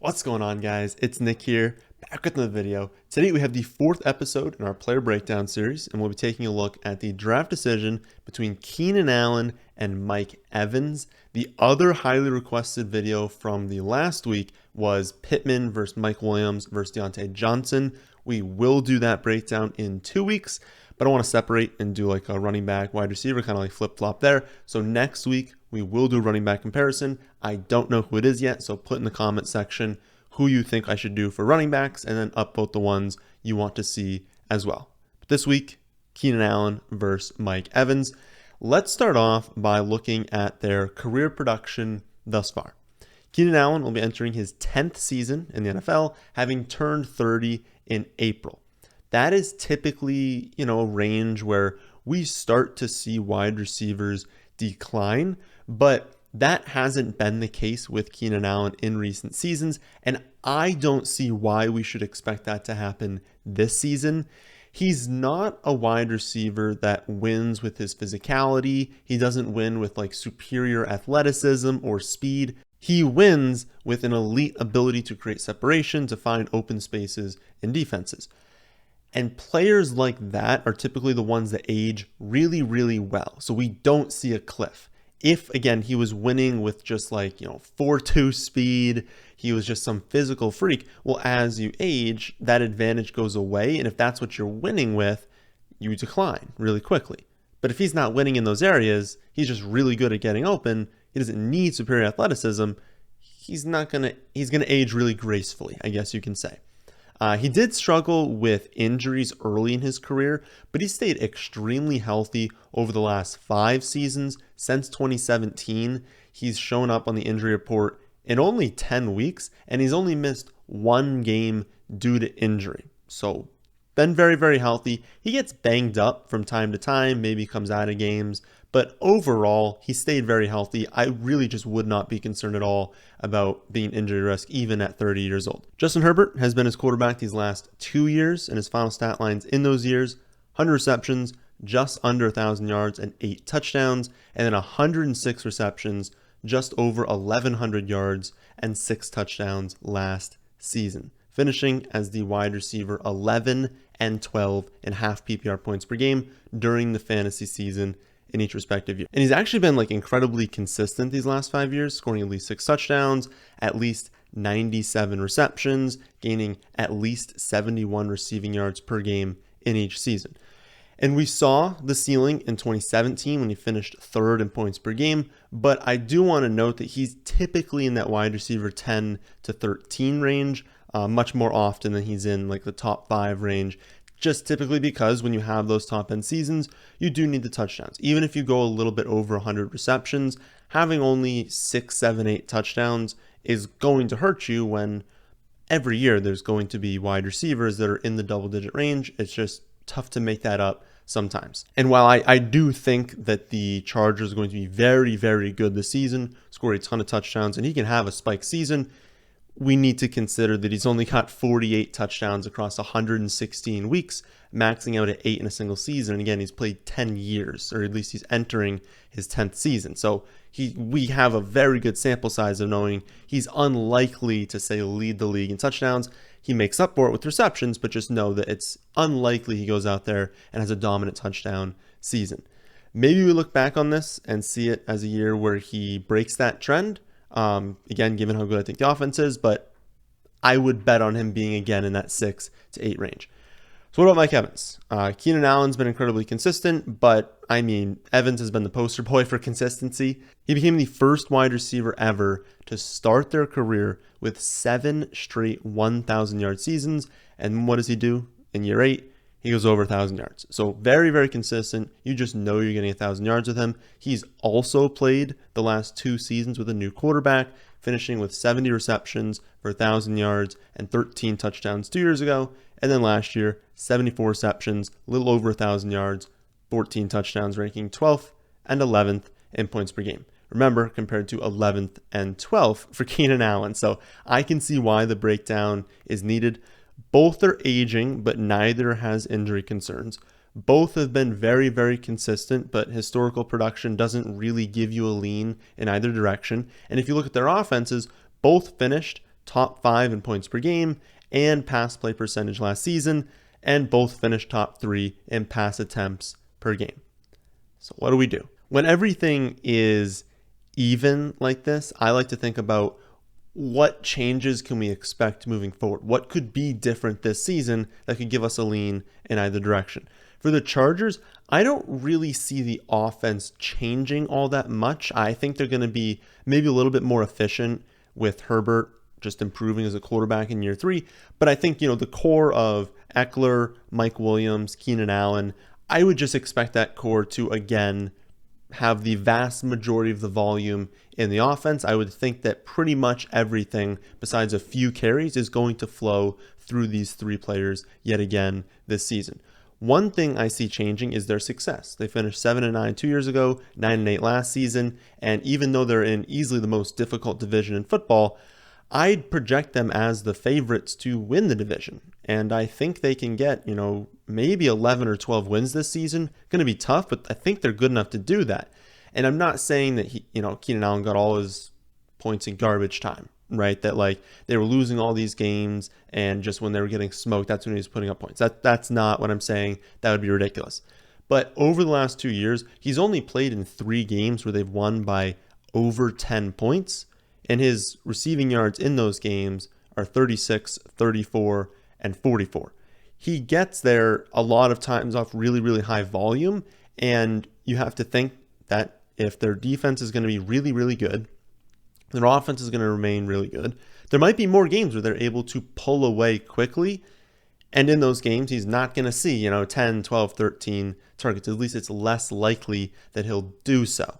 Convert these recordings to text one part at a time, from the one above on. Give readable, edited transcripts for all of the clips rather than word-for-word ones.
What's going on, guys? It's Nick here, back with another video. Today we have the fourth episode in our player breakdown series, and we'll be taking a look at the draft decision between Keenan Allen and Mike Evans. The other highly requested video from the last week was Pittman versus Mike Williams versus Deontay Johnson. We will do that breakdown in 2 weeks, but I want to separate and do like a running back, wide receiver, kind of like flip-flop there. So next week, we will do running back comparison. I don't know who it is yet, so put in the comment section who you think I should do for running backs, and then upvote the ones you want to see as well. But this week, Keenan Allen versus Mike Evans. Let's start off by looking at their career production thus far. Keenan Allen will be entering his 10th season in the NFL, having turned 30 in April. That is typically, a range where we start to see wide receivers decline, but that hasn't been the case with Keenan Allen in recent seasons, and I don't see why we should expect that to happen this season. He's not a wide receiver that wins with his physicality. He doesn't win with like superior athleticism or speed. He wins with an elite ability to create separation, to find open spaces in defenses. And players like that are typically the ones that age really, really well. So we don't see a cliff. If, again, he was winning with just like, 4.2 speed, he was just some physical freak, well, as you age, that advantage goes away. And if that's what you're winning with, you decline really quickly. But if he's not winning in those areas, he's just really good at getting open, he doesn't need superior athleticism, he's going to age really gracefully, I guess you can say. He did struggle with injuries early in his career, but he stayed extremely healthy over the last 5 seasons. Since 2017, he's shown up on the injury report in only 10 weeks, and he's only missed 1 game due to injury. So, been very, very healthy. He gets banged up from time to time, maybe comes out of games, but overall, he stayed very healthy. I really just would not be concerned at all about being injury risk, even at 30 years old. Justin Herbert has been his quarterback these last 2 years, and his final stat lines in those years: 100 receptions, just under 1,000 yards, and 8 touchdowns, and then 106 receptions, just over 1,100 yards, and 6 touchdowns last season, finishing as the wide receiver 11 and 12 in half PPR points per game during the fantasy season in each respective year. And he's actually been incredibly consistent these last 5 years, scoring at least 6 touchdowns, at least 97 receptions, gaining at least 71 receiving yards per game in each season. And we saw the ceiling in 2017 when he finished 3rd in points per game, but I do want to note that he's typically in that wide receiver 10 to 13 range, much more often than he's in the top 5 range. Just typically because when you have those top end seasons, you do need the touchdowns. Even if you go a little bit over 100 receptions, having only 6, 7, 8 touchdowns is going to hurt you when every year there's going to be wide receivers that are in the double digit range. It's just tough to make that up sometimes. And while I do think that the Chargers are going to be very, very good this season, score a ton of touchdowns, and he can have a spike season, we need to consider that he's only got 48 touchdowns across 116 weeks, maxing out at 8 in a single season. And again, he's played 10 years, or at least he's entering his 10th season. So we have a very good sample size of knowing he's unlikely to, say, lead the league in touchdowns. He makes up for it with receptions, but just know that it's unlikely he goes out there and has a dominant touchdown season. Maybe we look back on this and see it as a year where he breaks that trend. Again, given how good I think the offense is, but I would bet on him being again in that 6 to 8 range. So what about Mike Evans? Keenan Allen's been incredibly consistent, but Evans has been the poster boy for consistency. He became the first wide receiver ever to start their career with 7 straight 1,000-yard seasons. And what does he do in year 8? He goes over 1,000 yards. So very, very consistent. You just know you're getting 1,000 yards with him. He's also played the last 2 seasons with a new quarterback, finishing with 70 receptions for 1,000 yards and 13 touchdowns 2 years ago. And then last year, 74 receptions, a little over 1,000 yards, 14 touchdowns, ranking 12th and 11th in points per game. Remember, compared to 11th and 12th for Keenan Allen. So I can see why the breakdown is needed. Both are aging, but neither has injury concerns. Both have been very, very consistent, but historical production doesn't really give you a lean in either direction. And if you look at their offenses, both finished top 5 in points per game and pass play percentage last season, and both finished top 3 in pass attempts per game. So what do we do? When everything is even like this, I like to think about what changes can we expect moving forward? What could be different this season that could give us a lean in either direction? For the Chargers, I don't really see the offense changing all that much. I think they're going to be maybe a little bit more efficient with Herbert just improving as a quarterback in year 3. But I think, the core of Eckler, Mike Williams, Keenan Allen, I would just expect that core to, again, have the vast majority of the volume in the offense. I would think that pretty much everything besides a few carries is going to flow through these 3 players yet again this season. One thing I see changing is their success. They finished 7-9 2 years ago, 9-8 last season, and even though they're in easily the most difficult division in football, I'd project them as the favorites to win the division. And I think they can get, maybe 11 or 12 wins this season. Going to be tough, but I think they're good enough to do that. And I'm not saying that Keenan Allen got all his points in garbage time, right? That they were losing all these games and just when they were getting smoked, that's when he was putting up points. That's not what I'm saying. That would be ridiculous. But over the last 2 years, he's only played in 3 games where they've won by over 10 points. And his receiving yards in those games are 36, 34, and 44. He gets there a lot of times off really, really high volume. And you have to think that if their defense is going to be really, really good, their offense is going to remain really good, there might be more games where they're able to pull away quickly. And in those games, he's not going to see, 10, 12, 13 targets. At least it's less likely that he'll do so.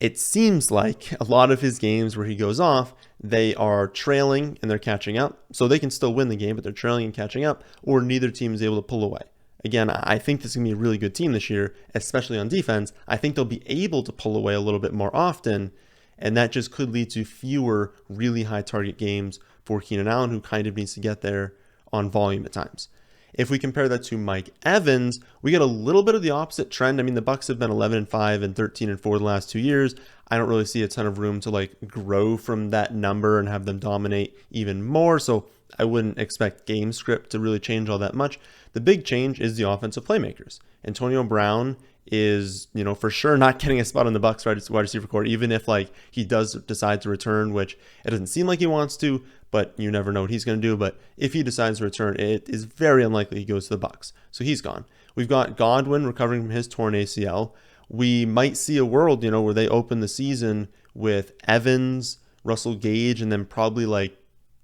It seems like a lot of his games where he goes off, they are trailing and they're catching up. So they can still win the game, but they're trailing and catching up, or neither team is able to pull away. Again, I think this is going to be a really good team this year, especially on defense. I think they'll be able to pull away a little bit more often, and that just could lead to fewer really high target games for Keenan Allen, who kind of needs to get there on volume at times. If we compare that to Mike Evans, we get a little bit of the opposite trend. I mean, the Bucs have been 11-5 and 13-4 the last 2 years. I don't really see a ton of room to grow from that number and have them dominate even more. So I wouldn't expect game script to really change all that much. The big change is the offensive playmakers. Antonio Brown is, for sure not getting a spot on the Bucs wide receiver core, even if he does decide to return, which it doesn't seem like he wants to, but you never know what he's going to do. But if he decides to return, it is very unlikely he goes to the Bucs. So he's gone. We've got Godwin recovering from his torn ACL. We might see a world, where they open the season with Evans, Russell Gage, and then probably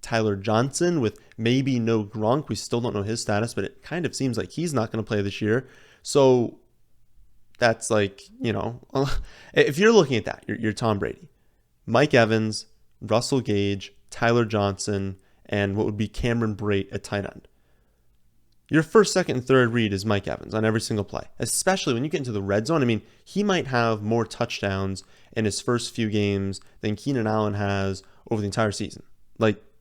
Tyler Johnson with maybe no Gronk. We still don't know his status, but it kind of seems like he's not going to play this year. So that's if you're looking at that, you're Tom Brady, Mike Evans, Russell Gage, Tyler Johnson, and what would be Cameron Brate at tight end. Your first, second, and third read is Mike Evans on every single play, especially when you get into the red zone. I mean, he might have more touchdowns in his first few games than Keenan Allen has over the entire season.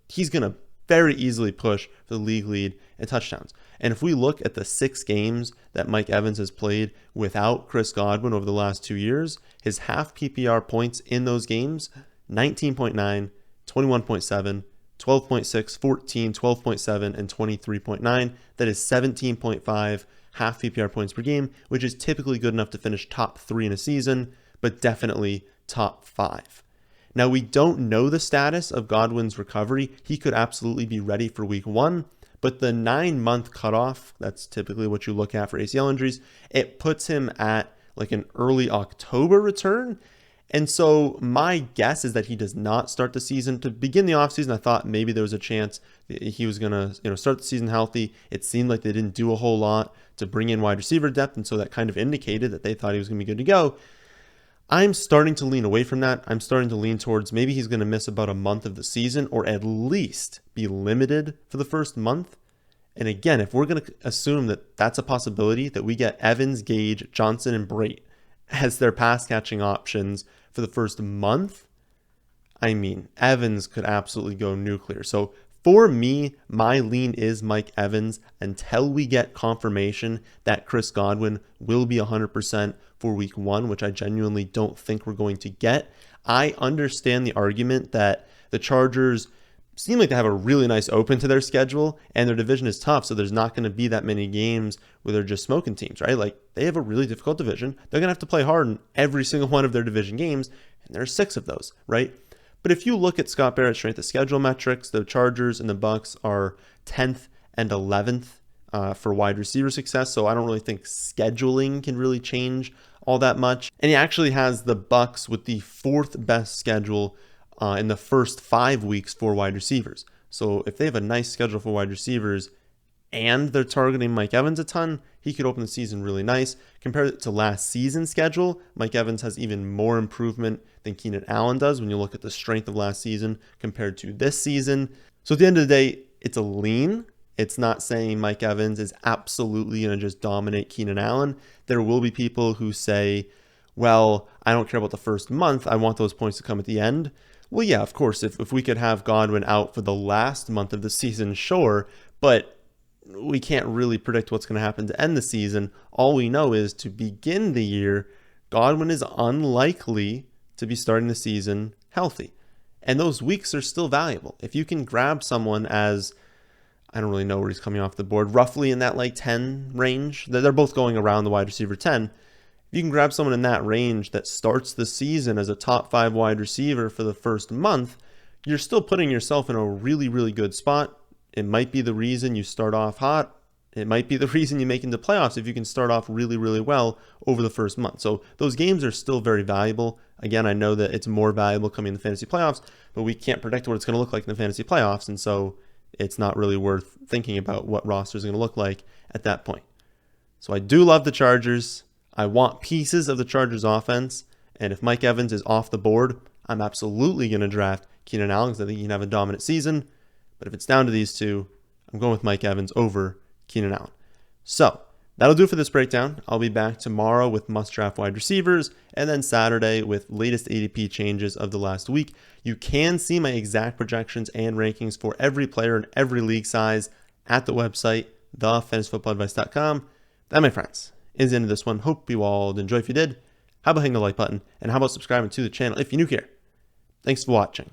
He's going to very easily push for the league lead in touchdowns. And if we look at the 6 games that Mike Evans has played without Chris Godwin over the last 2 years, his half PPR points in those games, 19.9, 21.7, 12.6, 14, 12.7, and 23.9. That is 17.5 half PPR points per game, which is typically good enough to finish top 3 in a season, but definitely top 5. Now, we don't know the status of Godwin's recovery. He could absolutely be ready for week 1, but the 9-month cutoff, that's typically what you look at for ACL injuries, it puts him at an early October return. And so my guess is that he does not start the season. To begin the offseason, I thought maybe there was a chance that he was going to start the season healthy. It seemed like they didn't do a whole lot to bring in wide receiver depth, and so that kind of indicated that they thought he was going to be good to go. I'm starting to lean away from that. I'm starting to lean towards maybe he's going to miss about a month of the season, or at least be limited for the first month. And again, if we're going to assume that that's a possibility, that we get Evans, Gage, Johnson, and Brate as their pass catching options for the first month, I mean, Evans could absolutely go nuclear. So for me, my lean is Mike Evans until we get confirmation that Chris Godwin will be 100% for week 1, which I genuinely don't think we're going to get. I understand the argument that the Chargers seem like they have a really nice open to their schedule, and their division is tough, so there's not going to be that many games where they're just smoking teams, right? Like, they have a really difficult division. They're going to have to play hard in every single one of their division games, and there are 6 of those, right? But if you look at Scott Barrett's strength of schedule metrics, the Chargers and the Bucs are 10th and 11th for wide receiver success, so I don't really think scheduling can really change all that much. And he actually has the Bucs with the 4th best schedule in the first 5 weeks for wide receivers. So if they have a nice schedule for wide receivers and they're targeting Mike Evans a ton, he could open the season really nice. Compared it to last season's schedule, Mike Evans has even more improvement than Keenan Allen does when you look at the strength of last season compared to this season. So at the end of the day, it's a lean. It's not saying Mike Evans is absolutely going to just dominate Keenan Allen. There will be people who say, well, I don't care about the first month. I want those points to come at the end. Well, yeah, of course, if we could have Godwin out for the last month of the season, sure, but we can't really predict what's going to happen to end the season. All we know is to begin the year, Godwin is unlikely to be starting the season healthy. And those weeks are still valuable. If you can grab someone as, I don't really know where he's coming off the board, roughly in that like 10 range, they're both going around the wide receiver 10. If you can grab someone in that range that starts the season as a top 5 wide receiver for the first month, you're still putting yourself in a really, really good spot. It might be the reason you start off hot. It might be the reason you make into playoffs if you can start off really, really well over the first month. So those games are still very valuable. Again, I know that it's more valuable coming in the fantasy playoffs, but we can't predict what it's going to look like in the fantasy playoffs. And so it's not really worth thinking about what roster is going to look like at that point. So I do love the Chargers. I want pieces of the Chargers offense. And if Mike Evans is off the board, I'm absolutely going to draft Keenan Allen because I think he can have a dominant season. But if it's down to these two, I'm going with Mike Evans over Keenan Allen. So that'll do it for this breakdown. I'll be back tomorrow with must-draft wide receivers, and then Saturday with latest ADP changes of the last week. You can see my exact projections and rankings for every player in every league size at the website, thefantasyfootballadvice.com. That, my friends, is the end of this one. Hope you all enjoy. If you did, how about hitting the like button, and how about subscribing to the channel if you're new here? Thanks for watching.